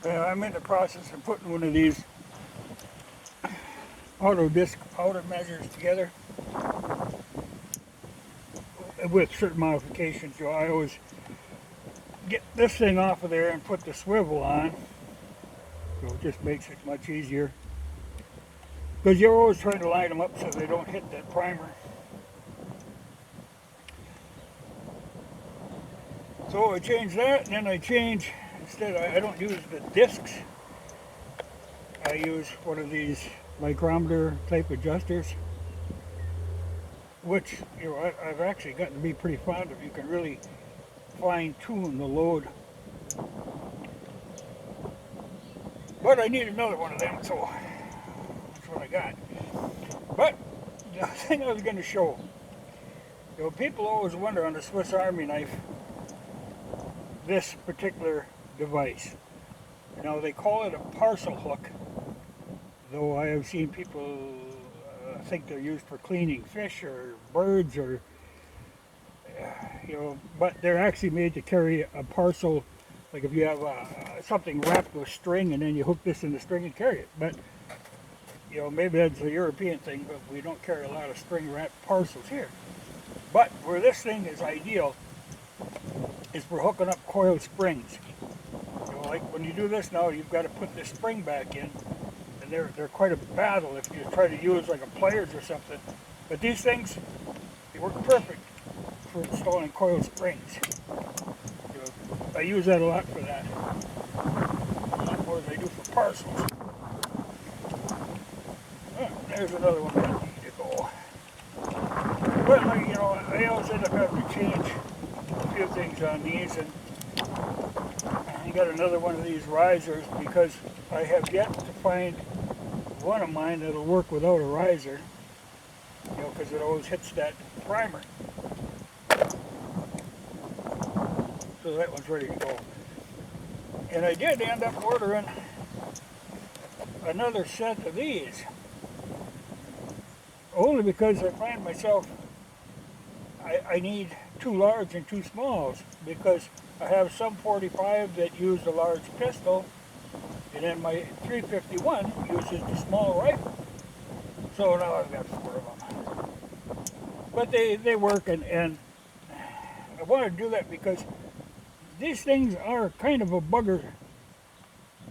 I'm in the process of putting one of these auto disc powder measures together with certain modifications. I always get this thing off of there and put the swivel on, so it just makes it much easier, because you're always trying to line them up so they don't hit that primer. So I change that, and then I change, instead I don't use the discs, I use one of these micrometer type adjusters, which I've actually gotten to be pretty fond of. You can really fine tune the load. But I need another one of them, so that's what I got. But the thing I was going to show, people always wonder on the Swiss Army knife, this particular device. Now they call it a parcel hook, though I have seen people think they're used for cleaning fish or birds, or but they're actually made to carry a parcel. Like if you have something wrapped with string, and then you hook this in the string and carry it. But maybe that's a European thing, but we don't carry a lot of string wrapped parcels here. But where this thing is ideal is for hooking up coil springs. Like when you do this now, you've got to put this spring back in, and they're quite a battle if you try to use like a pliers or something. But these things, they work perfect for installing coil springs. I use that a lot for that. A lot more than I do for parcels. Oh, there's another one that needs to go. But I always end up having to change a few things on these, and I got another one of these risers because I have yet to find one of mine that'll work without a riser, because it always hits that primer. So that one's ready to go. And I did end up ordering another set of these, only because I find myself I need two large and two smalls, because I have some 45 that use the large pistol, and then my 351 uses the small rifle. So now I've got 4 of them. But they work, and I wanted to do that because these things are kind of a bugger,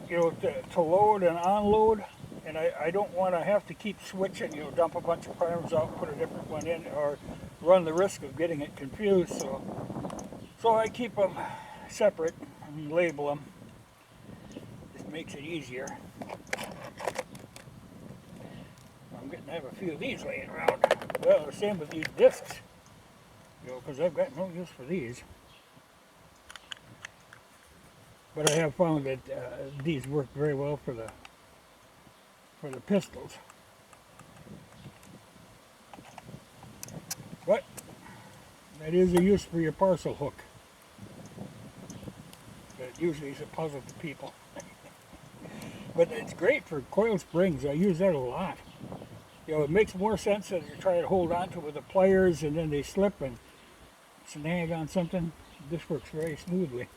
to load and unload, and I don't want to have to keep switching, dump a bunch of primers out, put a different one in, or run the risk of getting it confused. So I keep them separate and label them. This makes it easier. I'm getting to have a few of these laying around. Well, the same with these discs, because I've got no use for these. But I have found that these work very well for the pistols. But that is a use for your parcel hook. But usually it's a puzzle to people. But it's great for coil springs. I use that a lot. It makes more sense than you try to hold on to it with the pliers and then they slip and snag on something. This works very smoothly.